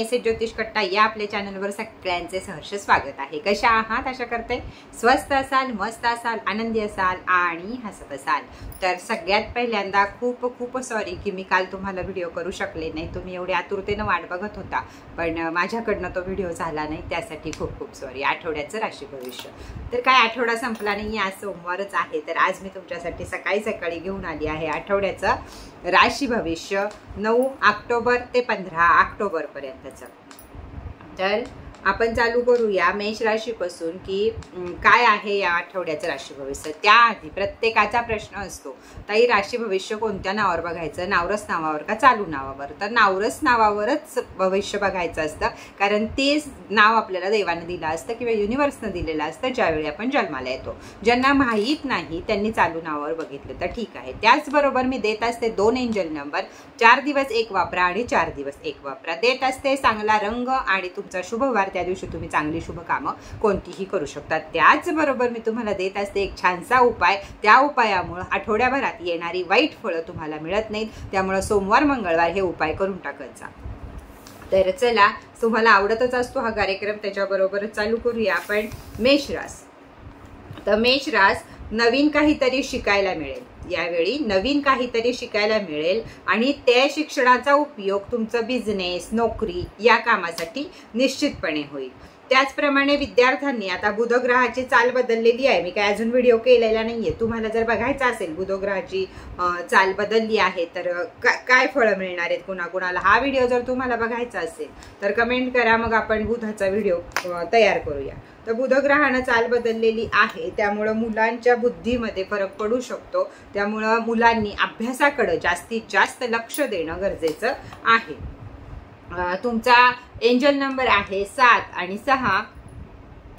S S ज्योतिष कट्टा या आपल्या चॅनलवर सगळ्यांचे सहर्ष स्वागत आहे। कशा आहात? आशा करते स्वस्त असाल, मस्त असाल, आनंदी असाल आणि हसत असाल। तर सगळ्यात पहिल्यांदा खूप खूप सॉरी की मी काल तुम्हाला व्हिडिओ करू शकले नाही। तुम्ही एवढी आतुरतेने वाट बघत होता पण माझ्याकडनं तो व्हिडिओ झाला नाही, त्यासाठी खूप खूप सॉरी। आठवड्याचं राशी भविष्य, तर काय आठवडा संपला नाही, आज सोमवारच आहे। तर आज मी तुमच्यासाठी सकाळी घेऊन आली आहे आठवड्याचं राशी भविष्य 9 ऑक्टोबर ते 15 ऑक्टोबर पर्यंतचं। तर आपण चालू करूया मेष राशीपासून की काय आहे या आठवड्याचं राशी भविष्य। त्याआधी प्रत्येकाचा प्रश्न असतो, ताई राशी भविष्य कोणत्या नावावर बघायचं, नावरस नावावर का चालू नावावर? तर नावरस नावावरच भविष्य बघायचं असतं, कारण तेच नाव आपल्याला देवाने दिलं असतं किंवा युनिव्हर्सनं दिलेलं असतं ज्यावेळी आपण जन्माला येतो। ज्यांना माहीत नाही त्यांनी चालू नावावर बघितलं तर ठीक आहे। त्याचबरोबर मी देत असते 2 एंजल नंबर, 4 दिवस 1 वापरा आणि 4 दिवस 1 वापरा। देत असते चांगला रंग आणि तुमचा शुभवार, त्या दिवशी तुम्ही चांगली शुभ कामं कोणतीही करू शकता। त्याचबरोबर मी तुम्हाला देत असते एक छानसा उपाय, त्या उपायामुळे आठवड्याभरात येणारी वाईट फळं तुम्हाला मिळत नाहीत, त्यामुळे सोमवार मंगळवार हे उपाय करून टाकायचा। तर चला, तुम्हाला आवडतच असतो हा कार्यक्रम, त्याच्याबरोबरच चालू करूया आपण मेष रास। तर मेष रास, नवीन काहीतरी शिकायला मिळेल यावेळी, नवीन काहीतरी शिकायला मिळेल आणि त्या शिक्षणाचा उपयोग तुमचं बिझनेस, नोकरी या कामासाठी निश्चितपणे होईल। त्याचप्रमाणे विद्यार्थ्यांनी, आता बुध ग्रहाची चाल बदललेली आहे, मी काय अजून व्हिडिओ केलेला नाहीये, तुम्हाला जर बघायचा असेल बुध ग्रहाची चाल बदलली आहे तर काय फळं मिळणार आहेत कुणाकुणाला, हा व्हिडिओ जर तुम्हाला बघायचा असेल तर कमेंट करा, मग आपण बुधाचा व्हिडिओ तयार करूया। तर बुध ग्रहानं चाल बदललेली आहे, त्यामुळं मुलांच्या बुद्धीमध्ये फरक पडू शकतो, त्यामुळं मुलांनी अभ्यासाकडे जास्तीत जास्त लक्ष देणं गरजेचं आहे। तुमचा एंजल नंबर आहे 7 आणि 6,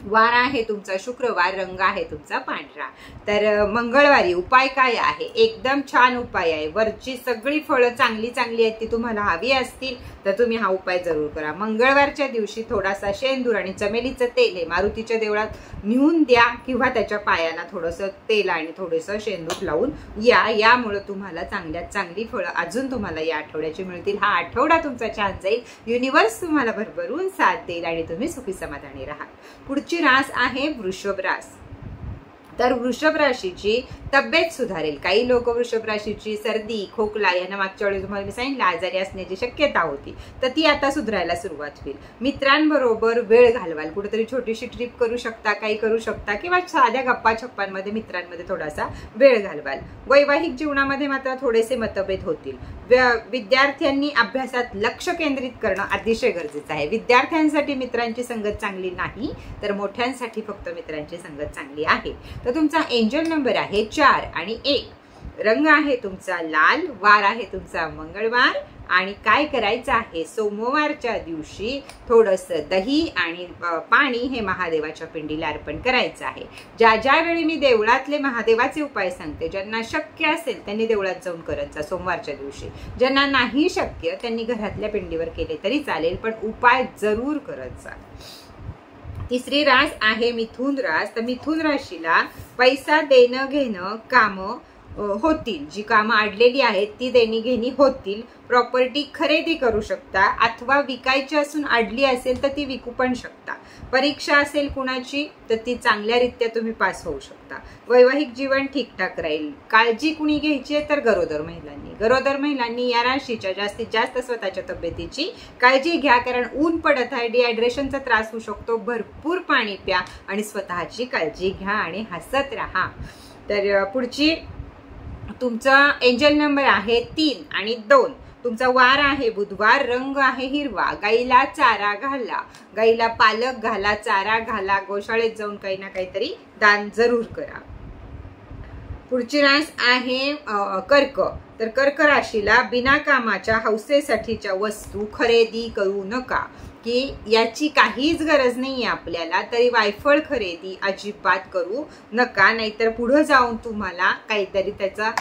वार आहे तुमचा शुक्रवार, रंग आहे तुमचा पांढरा। तर मंगळवारी उपाय काय आहे? एकदम छान उपाय आहे। वरची सगळी फळं चांगली आहेत, ती तुम्हाला हवी असतील तर तुम्ही हा उपाय जरूर करा। मंगळवारच्या दिवशी थोडासा शेंदूर आणि चमेलीचं तेल हे मारुतीच्या देवळात नेऊन द्या किंवा त्याच्या पायाला थोडंसं तेल आणि थोडंसं शेंदूर लावून या, यामुळे तुम्हाला चांगल्यात चांगली फळं अजून तुम्हाला या आठवड्याची मिळतील। हा आठवडा तुमचा छान जाईल, युनिव्हर्स तुम्हाला भरभरून साथ देईल आणि तुम्ही सुखी समाधानी राहा। पुढची रास आहे वृषभ रास। तर वृषभ राशीची तब्येत सुधारेल। काही लोक वृषभ राशीची सर्दी, खोकला यांना मागच्या वेळी तुम्हाला मी सांगितलं आजारी असण्याची शक्यता होती, तर ती आता सुधारायला सुरुवात होईल। मित्रांबरोबर वेळ घालवाल, कुठेतरी छोटीशी ट्रिप करू शकता, काही करू शकता किंवा साध्या गप्पा छप्पांमध्ये मित्रांमध्ये थोडासा वेळ घालवाल। वैवाहिक जीवनामध्ये मात्र थोडेसे मतभेद होतील। विद्यार्थ्यांनी अभ्यासात लक्ष केंद्रित करणं अतिशय गरजेचं आहे। विद्यार्थ्यांसाठी मित्रांची संगत चांगली नाही, तर मोठ्यांसाठी फक्त मित्रांची संगत चांगली आहे। तर तुमचा एंजल नंबर आहे 4 आणि 1, रंग आहे तुमचा लाल, वार आहे तुमचा मंगळवार आणि काय करायचं आहे? सोमवारच्या दिवशी थोडंसं दही आणि पाणी हे महादेवाच्या पिंडीला अर्पण करायचं आहे। ज्या वेळी मी देवळातले महादेवाचे उपाय सांगते, ज्यांना शक्य असेल त्यांनी देवळात जाऊन करत जा सोमवारच्या दिवशी, ज्यांना नाही शक्य त्यांनी घरातल्या पिंडीवर केले तरी चालेल, पण उपाय जरूर करत जा। तिसरी रास आहे मिथुन रास। तर मिथुन राशीला पैसा देणं घेणं कामं होतील, जी कामं अडलेली आहेत ती देणी घेणी होतील। प्रॉपर्टी खरेदी करू शकता अथवा विकायची असून अडली असेल तर ती विकू पण शकता। परीक्षा असेल कुणाची तर ती चांगल्यारीत्या तुम्ही पास होऊ शकता। वैवाहिक जीवन ठीकठाक राहील। काळजी कुणी घ्यायची आहे तर गरोदर महिलांनी या राशीच्या जास्तीत जास्त स्वतःच्या तब्येतीची काळजी घ्या, कारण ऊन पडत आहे, डिहायड्रेशनचा त्रास होऊ शकतो। भरपूर पाणी प्या आणि स्वतःची काळजी घ्या आणि हसत राहा। तर पुढची तुमचा एंजल नंबर आहे 3 आणि 2, तुमचा वार आहे बुधवार, रंग आहे हिरवा। गाईला चारा घाला, गाईला पालक घाला, चारा घाला, गोशाळेत जाऊन काही ना काहीतरी दान जरूर करा। पुढची रास आहे कर्क। तर कर्क राशीला बिना कामाच्या हौसेसाठीच्या वस्तू खरेदी करू नका, की याची काहीच गरज नाहीये आपल्याला, तरी वायफळ खरेदी अजिबात करू नका, नाहीतर पुढे जाऊन तुम्हाला काहीतरी त्याचा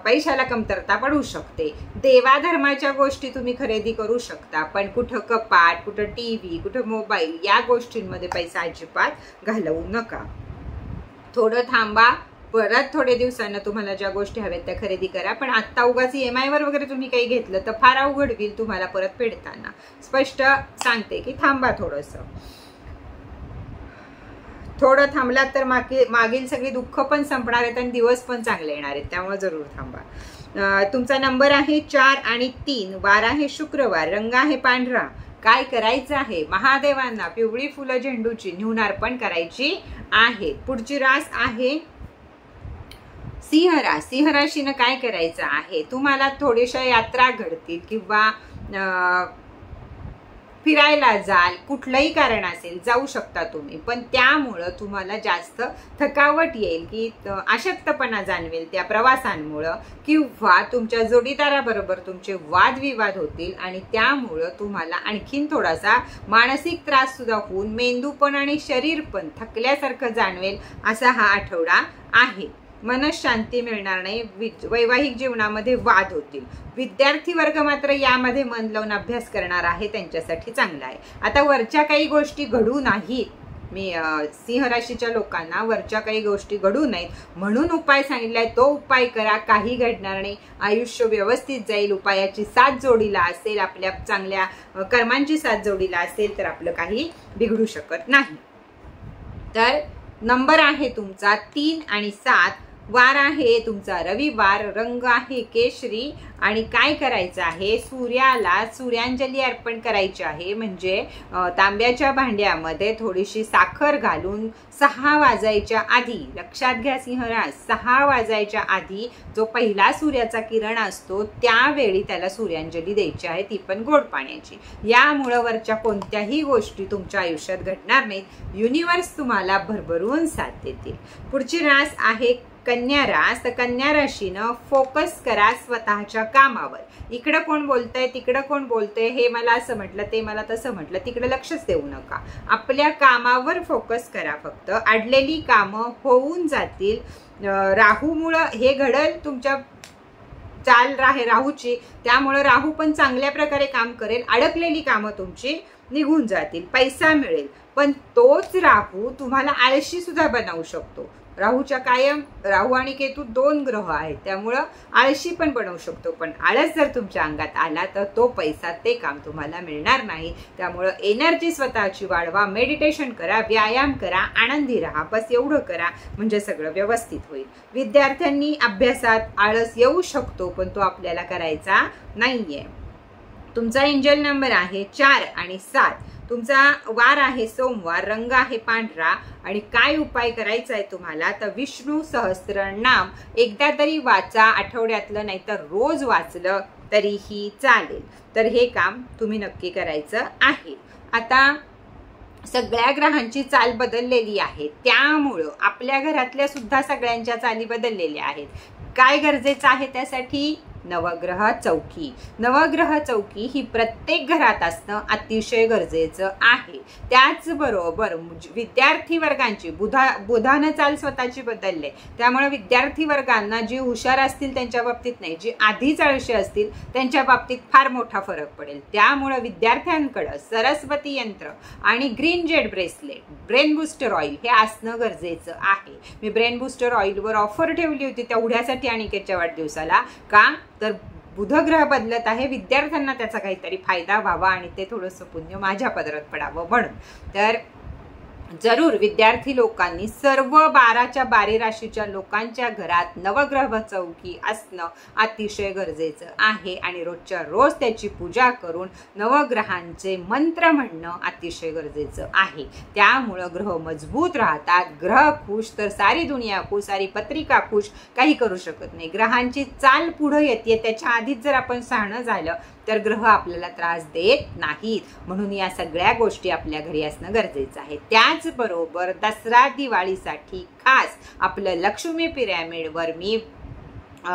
पैशाला कमतरता पडू शकते। देवाधर्माच्या गोष्टी तुम्ही खरेदी करू शकता, पण कुठं कपाट, कुठं टीव्ही, कुठं मोबाईल या गोष्टींमध्ये पैसा अजिबात घालवू नका। थोडं थांबा, परत थोडे दिवसांना तुम्हाला ज्या गोष्टी हव्यात त्या खरेदी करा, पण आत्ता उगाच EMI वर वगैरे तुम्ही काही घेतलं तर फार अवघड होईल तुम्हाला परत फेडताना. स्पष्ट सांगते की थांबा थोडं थांबलात तर मागील सगळी दुःख पण संपणार आहेत आणि दिवस पण चांगले येणार आहेत, त्यामुळे जरूर थांबा. तुमचा नंबर आहे 4 आणि 3, वार आहे शुक्रवार, रंग आहे पांढरा. काय करायचं आहे? महादेवांना पिवळी फुलं झेंडूची नेऊन अर्पण करायची आहे. पुढची रास आहे सिंह रास. सिंह राशीनं काय करायचं आहे? तुम्हाला थोड्याशा यात्रा घडतील किंवा फिरायला जाल, कुठलंही कारण असेल जाऊ शकता तुम्ही, पण त्यामुळं तुम्हाला जास्त थकावट येईल की अशक्तपणा जाणवेल त्या प्रवासांमुळं, किंवा तुमच्या जोडीदाराबरोबर तुमचे वादविवाद होतील आणि त्यामुळं तुम्हाला आणखीन थोडासा मानसिक त्रास सुद्धा होऊन मेंदू पण आणि शरीर पण थकल्यासारखं जाणवेल असा हा आठवडा आहे. मनशांती मिळणार नाही, वैवाहिक जीवनामध्ये वाद होतील. विद्यार्थी वर्ग मात्र यामध्ये मन लावून अभ्यास करणार आहे, त्यांच्यासाठी चांगला आहे. आता वरच्या काही गोष्टी घडू नाहीत, मी सिंह राशीच्या लोकांना वरच्या काही गोष्टी घडू नयेत म्हणून उपाय सांगितलाय, तो उपाय करा, काही घडणार नाही, आयुष्य व्यवस्थित जाईल. उपायाची साथ जोडीला असेल, आपल्या चांगल्या कर्मांची साथ जोडीला असेल तर आपलं काही बिघडू शकत नाही. तर नंबर आहे तुमचा 3 आणि 7, वार आहे तुमचा रविवार, रंग आहे केशरी. आणि काय करायचं आहे? सूर्याला सूर्यांजली अर्पण करायची आहे. म्हणजे तांब्याच्या भांड्यामध्ये थोडीशी साखर घालून 6 वाजायच्या आधी, लक्षात घ्या सिंहराज, 6 वाजायच्या आधी जो पहिला सूर्याचा किरण असतो त्यावेळी त्याला सूर्यांजली द्यायची आहे, ती पण गोड पाण्याची. यामुळं वरच्या कोणत्याही गोष्टी तुमच्या आयुष्यात घडणार नाहीत. युनिवर्स तुम्हाला भरभरून साथ देतील. पुढची रास आहे कन्या रास. तर कन्या राशीनं फोकस करा स्वतःच्या कामावर. इकडं कोण बोलतंय, तिकडं कोण बोलतंय, हे मला असं म्हटलं, ते मला तसं म्हटलं, तिकडे लक्षच देऊ नका. आपल्या कामावर फोकस करा. फक्त अडलेली कामं होऊन जातील. राहूमुळं हे घडल, तुमच्या चाल राहूची, त्यामुळं राहू पण चांगल्या प्रकारे काम करेल. अडकलेली कामं तुमची निघून जातील, पैसा मिळेल. पण तोच राहू तुम्हाला आळशी सुद्धा बनवू शकतो. राहूच्या कायम, राहू आणि केतू 2 ग्रह आहेत, त्यामुळं आळशी पण बनवू शकतो. पण आळस जर तुमच्या अंगात आला तर तो पैसा, ते काम तुम्हाला मिळणार नाही. त्यामुळं एनर्जी स्वतःची वाढवा, मेडिटेशन करा, व्यायाम करा, आनंदी राहा. बस एवढं करा म्हणजे सगळं व्यवस्थित होईल. विद्यार्थ्यांनी अभ्यासात आळस येऊ शकतो, पण तो आपल्याला करायचा नाहीये. तुमचा एंजल नंबर आहे 4 आणि 7. तुमचा वार आहे सोमवार, रंग आहे पांढरा. आणि काय उपाय करायचा आहे तुम्हाला? तर विष्णू सहस्त्रनाम एकदा तरी वाचा, आठवड्यातलं नाही तर रोज वाचलं तरीही चालेल. तर हे काम तुम्ही नक्की करायचं आहे. आता सगळ्या ग्रहांची चाल बदललेली आहे, त्यामुळं आपल्या घरातल्या सुद्धा सगळ्यांच्या चाली बदललेल्या आहेत. काय गरजेचं आहे त्यासाठी? नवग्रह चौकी. नवग्रह चौकी ही प्रत्येक घरात असणं अतिशय गरजेचं आहे. त्याचबरोबर विद्यार्थी वर्गांची बुधानं चाल स्वतःची बदलले, त्यामुळे विद्यार्थी वर्गांना जी हुशार असतील त्यांच्या बाबतीत नाही, जी आधीच आळशी असतील त्यांच्या बाबतीत फार मोठा फरक पडेल. त्यामुळे विद्यार्थ्यांकडे सरस्वती यंत्र आणि green Z bracelet, brain booster oil हे असणं गरजेचं आहे. मी ब्रेन बूस्टर ऑइलवर ऑफर ठेवली होती तेवढ्यासाठी अनिकेतच्या वाढदिवसाला. का तर बुध ग्रह बदलत आहे, विद्यार्थ्यांना त्याचा काहीतरी फायदा व्हावा आणि ते थोडंसं पुण्य माझ्या पदरात पडावं म्हणून. तर जरूर विद्यार्थी लोकांनी सर्व 12च्या 12 राशीच्या लोकांच्या घरात नवग्रह चौकी असणं अतिशय गरजेचं आहे. आणि रोजच्या रोज त्याची पूजा करून नवग्रहांचे मंत्र म्हणणं अतिशय गरजेचं आहे. त्यामुळं ग्रह मजबूत राहतात. ग्रह खुश तर सारी दुनिया खुश, सारी पत्रिका खुश. काही करू शकत नाही. ग्रहांची चाल पुढे येते, त्याच्या आधीच जर आपण शहाणं झालं तर ग्रह आपल्याला त्रास देत नाहीत. म्हणून या सगळ्या गोष्टी आपल्या घरी असणं गरजेचं आहे. त्याचबरोबर दसरा दिवाळीसाठी खास आपलं लक्ष्मी पिरॅमिडवर मी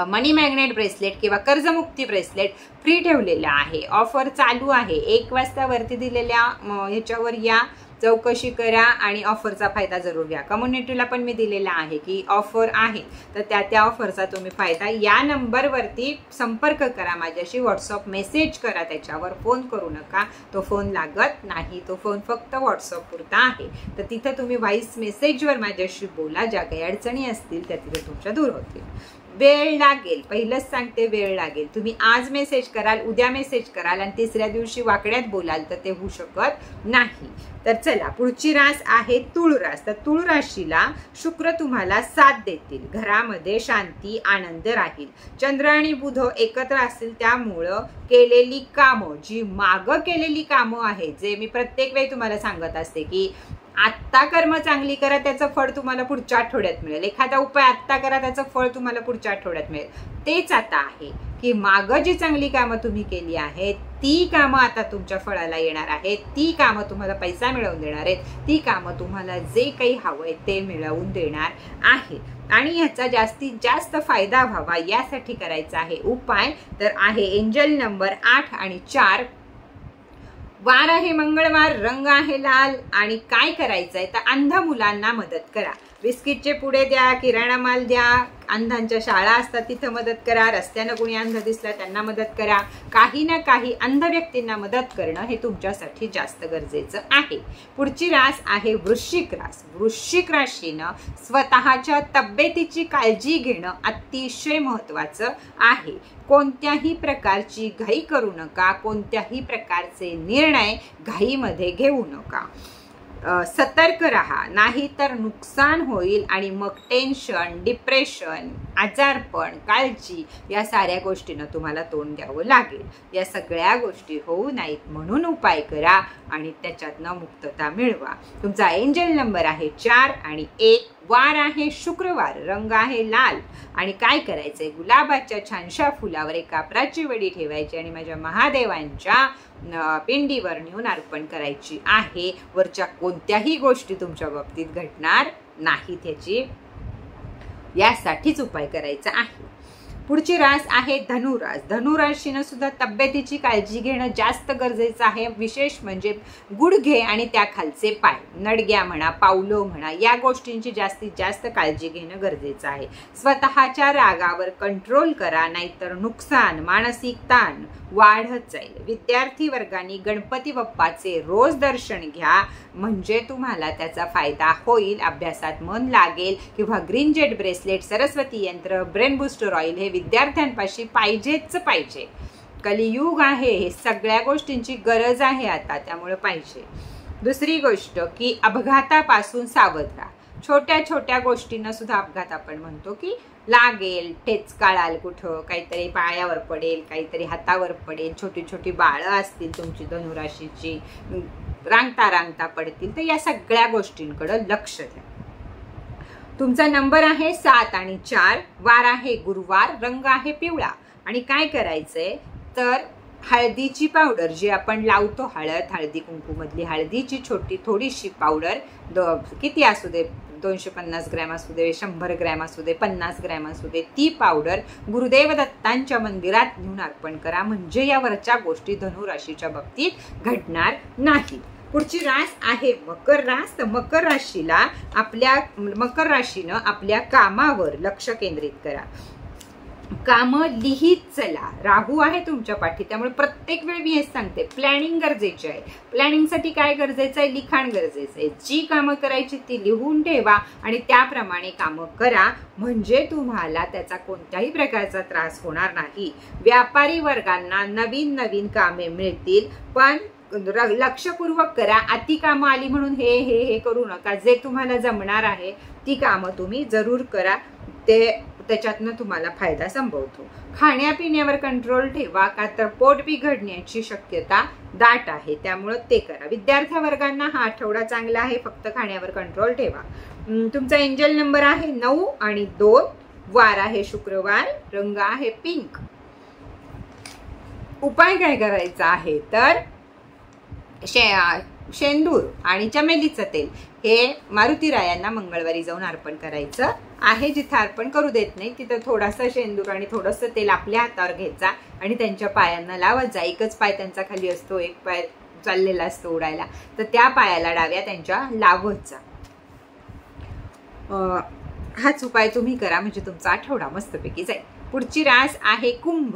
मनी मॅग्नेट ब्रेसलेट किंवा कर्जमुक्ती ब्रेसलेट फ्री ठेवलेलं आहे. ऑफर चालू आहे. 1 वाजता वरती दिलेल्या ह्याच्यावर या, चौकशी करा आणि ऑफरचा फायदा जरूर घ्या. कम्युनिटीला पण मी दिलेला आहे की ऑफर आहे, तर त्या ऑफरचा तुम्ही फायदा. या नंबरवरती संपर्क करा माझ्याशी, व्हॉट्सअप मेसेज करा, त्याच्यावर फोन करू नका, तो फोन लागत नाही, तो फोन फक्त व्हॉट्सअप पुरता आहे. तर तिथं तुम्ही व्हॉइस मेसेजवर माझ्याशी बोला, ज्या काही अडचणी असतील त्या तिथे तुमच्या दूर होतील. वेळ लागेल, पहिलंच सांगते, वेळ लागेल. तुम्ही आज मेसेज कराल, उद्या मेसेज कराल आणि तिसऱ्या दिवशी वाकड्यात बोलाल तर ते होऊ शकत नाही. तर चला, पुढची रास आहे तुळ रास. तर तुळ राशीला शुक्र तुम्हाला साथ देतील, घरामध्ये शांती आनंद राहील. चंद्र आणि बुध एकत्र असतील, त्यामुळं केलेली कामं, जी मागं केलेली कामं आहेत, जे मी प्रत्येक वेळी तुम्हाला सांगत असते की आत्ता कर्म चांगली करा, त्याचं फळ तुम्हाला पुढच्या आठवड्यात मिळेल. एखादा उपाय आत्ता करा, त्याचं फळ तुम्हाला पुढच्या आठवड्यात मिळेल. तेच आता आहे की मागं जी चांगली कामं तुम्ही केली आहेत, ती कामं आता तुमच्या फळाला येणार आहेत, ती कामं तुम्हाला पैसा मिळवून देणार आहेत, ती कामं तुम्हाला जे काही हवंय ते मिळवून देणार आहे. आणि ह्याचा जास्तीत जास्त फायदा व्हावा यासाठी करायचा आहे उपाय, तर आहे एंजल नंबर 8 आणि 4. वार आहे मंगळवार, रंग आहे लाल. आणि काय करायचंय तर अंध मुलांना मदत करा. बिस्किटचे पुडे द्या, किराणा माल द्या, अंधांच्या शाळा असतात तिथं मदत करा, रस्त्यानं कोणी अंध दिसला त्यांना मदत करा. काही ना काही अंध व्यक्तींना मदत करणं हे तुमच्यासाठी जास्त गरजेचं आहे. पुढची रास आहे वृश्चिक रास. वृश्चिक राशीनं स्वतःच्या तब्येतीची काळजी घेणं अतिशय महत्वाचं आहे. कोणत्याही प्रकारची घाई करू नका, कोणत्याही प्रकारचे निर्णय घाईमध्ये घेऊ नका. सतर्क राहा, नाही तर नुकसान होईल आणि मग टेन्शन, डिप्रेशन, आजारपण, काळजी या साऱ्या गोष्टींना तुम्हाला तोंड द्यावं लागेल. या सगळ्या गोष्टी होऊ नयेत म्हणून उपाय करा आणि त्याच्यातनं मुक्तता मिळवा. तुमचा एंजल नंबर आहे 4 आणि 1. वार आहे शुक्रवार, रंग आहे लाल. आणि काय करायचंय, गुलाबाच्या छानशा फुलावर एक कापराची वडी ठेवायची आणि माझ्या महादेवांच्या पिंडीवर नेऊन अर्पण करायची आहे. वरच्या कोणत्याही गोष्टी तुमच्या बाबतीत घडणार नाहीत, यासाठीच उपाय करायचा आहे. पुढची रास आहे धनुरास. धनुराशीनं सुद्धा तब्येतीची काळजी घेणं जास्त गरजेचं आहे. विशेष म्हणजे गुडघे आणि त्या खालचे पाय, नडग्या म्हणा, पावलं म्हणा, या गोष्टींची जास्तीत जास्त काळजी घेणं गरजेचं आहे. स्वतःच्या रागावर कंट्रोल करा, नाहीतर नुकसान, मानसिक ताण वाढत जाईल. विद्यार्थी वर्गांनी गणपती बाप्पाचे रोज दर्शन घ्या, म्हणजे तुम्हाला त्याचा फायदा होईल, अभ्यासात मन लागेल. किंवा ग्रीन जेट ब्रेसलेट, सरस्वती यंत्र, ब्रेन बूस्टर ऑइल हे विद्यार्थ्यांपाशी पाहिजेच पाहिजे. कलियुग आहे, हे सगळ्या गोष्टींची गरज आहे आता, त्यामुळे पाहिजे. दुसरी गोष्ट की अपघातापासून सावध राहा. छोट्या छोट्या गोष्टींना सुद्धा अपघात आपण म्हणतो की लागेल, ठेच काढाल, कुठं काहीतरी पायावर पडेल, काहीतरी हातावर पडेल, छोटी छोटी बाळं असतील तुमची धनुराशीची, रांगता रांगता पडतील, तर या सगळ्या गोष्टींकडे लक्ष द्या. तुमचा नंबर आहे 7 आणि 4. वार आहे गुरुवार, रंग आहे पिवळा. आणि काय करायचंय तर हळदीची पावडर जी आपण लावतो, हळदी कुंकू मधली हळदीची छोटी थोडीशी पावडर, किती असू दे, 250 ग्रॅम असू दे, 100 ग्रॅम असू दे, 50 ग्रॅम असू दे, ती पावडर गुरुदेव दत्तांच्या मंदिरात नेऊन अर्पण करा, म्हणजे यावरच्या गोष्टी धनुराशीच्या बाबतीत घडणार नाही. पुढची रास आहे मकर रास. तर मकर राशीनं आपल्या कामावर लक्ष केंद्रित करा. कामं लिहित चला. राहू आहे तुमच्या पाठी, त्यामुळे प्रत्येक वेळी मी हेच सांगते, प्लॅनिंग गरजेची आहे. प्लॅनिंगसाठी काय गरजेचं आहे, लिखाण गरजेचं आहे. जी कामं करायची ती लिहून ठेवा आणि त्याप्रमाणे कामं करा, म्हणजे तुम्हाला त्याचा कोणत्याही प्रकारचा त्रास होणार नाही. व्यापारी वर्गांना नवीन नवीन कामे मिळतील, पण लक्षपूर्वक करा. अति कामं आली म्हणून हे करू नका. जे तुम्हाला जमणार आहे ती कामं तुम्ही जरूर करा, त्याच्यातनं तुम्हाला फायदा संभवतो. खाण्यापिण्यावर कंट्रोल ठेवा, का तर पोट बिघडण्याची शक्यता दाट आहे, त्यामुळे ते करा. विद्यार्थी वर्गांना हा आठवडा चांगला आहे, फक्त खाण्यावर कंट्रोल ठेवा. तुमचा एंजल नंबर आहे 9 आणि 2. वार आहे शुक्रवार, रंग आहे पिंक. उपाय काय करायचा आहे तर शेंदूर आणि चमेलीचं तेल हे मारुतीरायांना मंगळवारी जाऊन अर्पण करायचं आहे. जिथं अर्पण करू देत नाही तिथं थोडासा शेंदूर आणि थोडंसं तेल आपल्या हातावर घ्यायचा आणि त्यांच्या पायांना लावत जा. एकच पाय त्यांचा खाली असतो, एक पाय चाललेला असतो उडायला, तर त्या पायाला डाव्या त्यांच्या लावत जा. हाच उपाय तुम्ही करा म्हणजे तुमचा आठवडा मस्तपैकी जाईल. पुढची रास आहे कुंभ.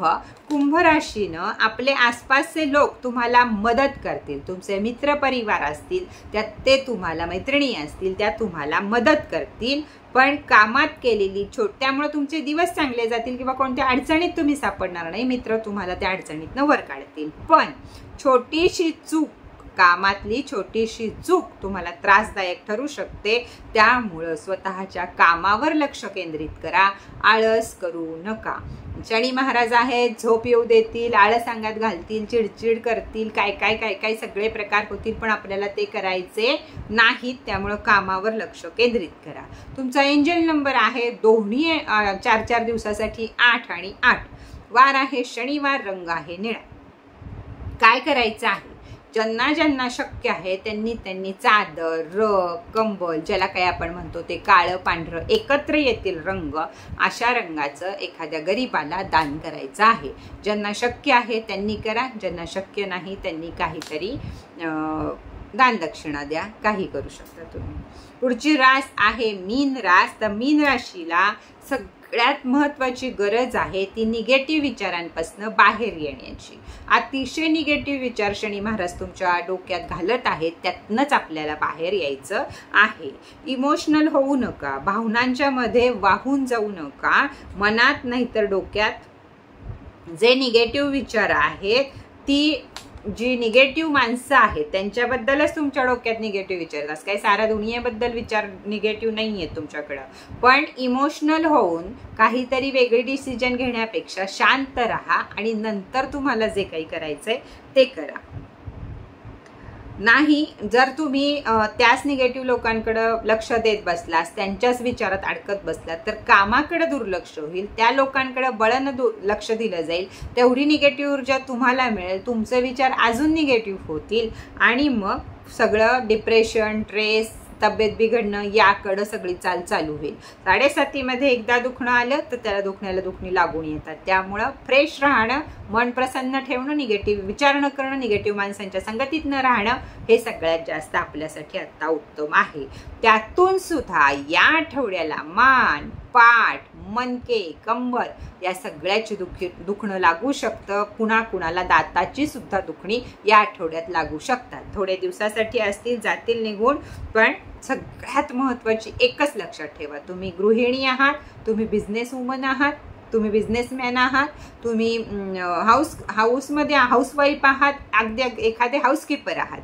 कुंभ राशीनं आपले आसपासचे लोक तुम्हाला मदत करतील. तुमचे मित्र परिवार असतील त्यात ते तुम्हाला, मैत्रिणी असतील त्या तुम्हाला मदत करतील, पण कामात केलेली त्यामुळे तुमचे दिवस चांगले जातील किंवा कोणत्या अडचणीत तुम्ही सापडणार नाही. मित्र तुम्हाला त्या अडचणीतनं वर काढतील. पण छोटीशी चूक, कामातली छोटीशी चूक तुम्हाला त्रासदायक ठरू शकते. त्यामुळं स्वतःच्या कामावर लक्ष केंद्रित करा, आळस करू नका. शनी महाराज आहेत, झोप येऊ देतील, आळस अंगात घालतील, चिडचिड करतील, काय काय काय काय सगळे प्रकार होतील, पण आपल्याला ते करायचे नाहीत. त्यामुळं कामावर लक्ष केंद्रित करा. तुमचा एंजल नंबर आहे दोन्ही 4-4 दिवसासाठी 8 आणि 8. वार आहे शनिवार, रंग आहे निळा. काय करायचं आहे, ज्यांना ज्यांना शक्य आहे त्यांनी चादर, रग, कंबल, ज्याला काही आपण म्हणतो ते काळं पांढरं एकत्र येतील रंग, अशा रंगाचं एखाद्या गरीबाला दान करायचं आहे. ज्यांना शक्य आहे त्यांनी करा, ज्यांना शक्य नाही त्यांनी काहीतरी दान दक्षिणा द्या, काही करू शकता तुम्ही. पुढची रास आहे मीन रास. तर मीन राशीला सगळ्यात महत्वाची गरज आहे ती निगेटिव्ह विचारांपासून बाहेर येण्याची. अतिशय निगेटिव्ह विचार शनी महाराज तुमच्या डोक्यात घालत आहेत, त्यातनंच आपल्याला बाहेर यायचं आहे. इमोशनल होऊ नका, भावनांच्या मध्ये वाहून जाऊ नका. मनात नाहीतर डोक्यात जे निगेटिव्ह विचार आहेत, ती जी निगेटिव्ह माणसं आहेत त्यांच्याबद्दलच तुमच्या डोक्यात निगेटिव्ह विचार असतात. काही साऱ्या दुनियेबद्दल विचार निगेटिव्ह नाही आहेत तुमच्याकडं. पण इमोशनल होऊन काहीतरी वेगळी डिसिजन घेण्यापेक्षा शांत राहा आणि नंतर तुम्हाला जे काही करायचंय ते करा. नाही जर तुम्ही त्याच निगेटिव्ह लोकांकडे लक्ष देत बसलास, त्यांच्याच विचारात अडकत बसलात, तर कामाकडे दुर्लक्ष होईल. त्या लोकांकडे बळानं लक्ष दिलं जाईल, तेवढी निगेटिव्ह ऊर्जा तुम्हाला मिळेल, तुमचे विचार अजून निगेटिव्ह होतील आणि मग सगळं डिप्रेशन, स्ट्रेस, तब्येत बिघडणं याकडं सगळी चाल चालू होईल. 7:30मध्ये एकदा दुखणं आलं तर त्याला दुखण्याला दुखणी लागून येतात. त्यामुळं फ्रेश राहणं, मन प्रसन्न ठेवणं, निगेटिव्ह विचार न करणं, निगेटिव्ह माणसांच्या संगतीत न राहणं हे सगळ्यात जास्त आपल्यासाठी आता उत्तम आहे. त्यातून सुद्धा या आठवड्याला मान, पाठ, मनके, कंबर या सगळ्याची दुखणं लागू शकतं. कुणाला दाताची सुद्धा दुखणी या आठवड्यात लागू शकतात. थोडे दिवसासाठी असतील, जातील निघून, पण सगळ्यात महत्वाची एकच लक्षात ठेवा, तुम्ही गृहिणी आहात, तुम्ही बिझनेस वुमन आहात, तुम्ही बिझनेसमॅन आहात, तुम्ही हाऊसमध्ये हाऊसवाईफ आहात, अगदी एखादे हाऊसकीपर आहात,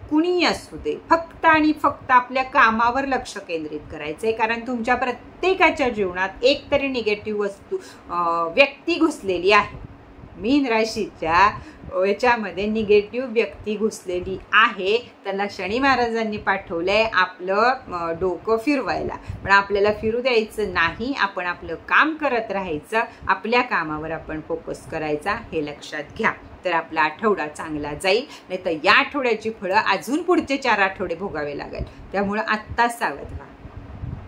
कुणीही असू दे, फक्त आणि फक्त आपल्या कामावर लक्ष केंद्रित करायचंय. कारण तुमच्या प्रत्येकाच्या जीवनात एक तरी निगेटिव्ह व्यक्ती घुसलेली आहे. मीन राशीच्या याच्यामध्ये निगेटिव्ह व्यक्ती घुसलेली आहे. त्यांना शनी महाराजांनी पाठवलंय आपलं डोकं फिरवायला, पण आपल्याला फिरू द्यायचं नाही. आपण आपलं काम करत राहायचं, आपल्या कामावर आपण फोकस करायचा, हे लक्षात घ्या. तर आपला आठवडा चांगला जाईल. नाही तर या आठवड्याची फळं अजून पुढचे 4 आठवडे भोगावे लागेल. त्यामुळं आत्ताच सावध व्हा.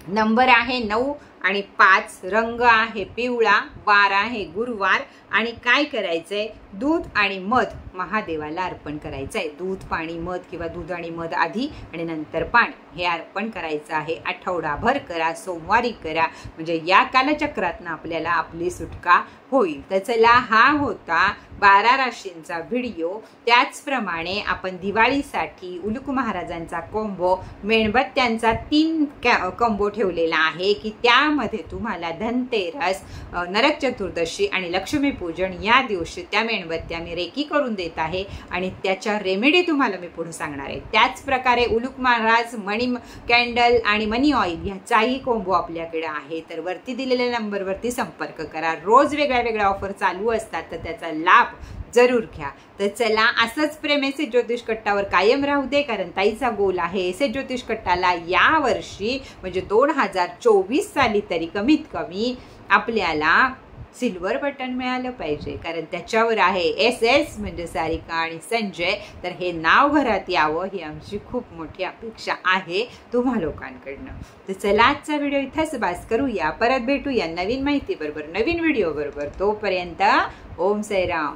नंबर आहे 9 आणि 5. रंग आहे पिवळा. वार आहे गुरुवार. आणि काय करायचंय, दूध आणि मध महादेवाला अर्पण करायचंय. दूध, पाणी, मध किंवा दूध आणि मध आधी आणि नंतर पाणी हे अर्पण करायचं आहे. आठवडाभर करा, सोमवारी करा, म्हणजे या कालचक्रातनं आपल्याला आपली सुटका होईल. तर चला, हा होता 12 राशींचा व्हिडिओ. त्याचप्रमाणे आपण दिवाळीसाठी उलुक महाराजांचा कोंबो, मेणबत्त्यांचा 3 कोंबो ठेवलेला आहे की त्यामध्ये तुम्हाला धनतेरस, नरक चतुर्दशी आणि लक्ष्मीपूजन या दिवशी त्या मेणबत्त्या मी रेकी करून देत आहे आणि त्याच्या रेमेडी तुम्हाला मी पुढे सांगणार आहे. त्याच प्रकारे उलुक महाराज मणी कॅन्डल आणि मनी ऑइल याचाही कोंबो आपल्याकडे आहे. तर वरती दिलेल्या नंबरवरती संपर्क करा. रोज वेगळ्या ऑफर चालू असतात, तर त्याचा लाभ जरूर घ्या. तर चला, असंच प्रेम एस ज्योतिष कट्टावर कायम राहू दे. कारण ताईचा गोल आहे एस ज्योतिष कट्टाला या वर्षी म्हणजे 2024 साली तरी कमीत कमी आपल्याला सिल्वर बटन मिळालं पाहिजे. कारण त्याच्यावर आहे SS म्हणजे सारिका आणि संजय. तर हे नाव घरात यावं ही आमची खूप मोठी अपेक्षा आहे तुम्हा लोकांकडनं. तर चला, आजचा व्हिडिओ इथंच बास करूया. परत भेटूया नवीन माहिती बरोबर, नवीन व्हिडिओ बरोबर. तोपर्यंत ओम साईराम.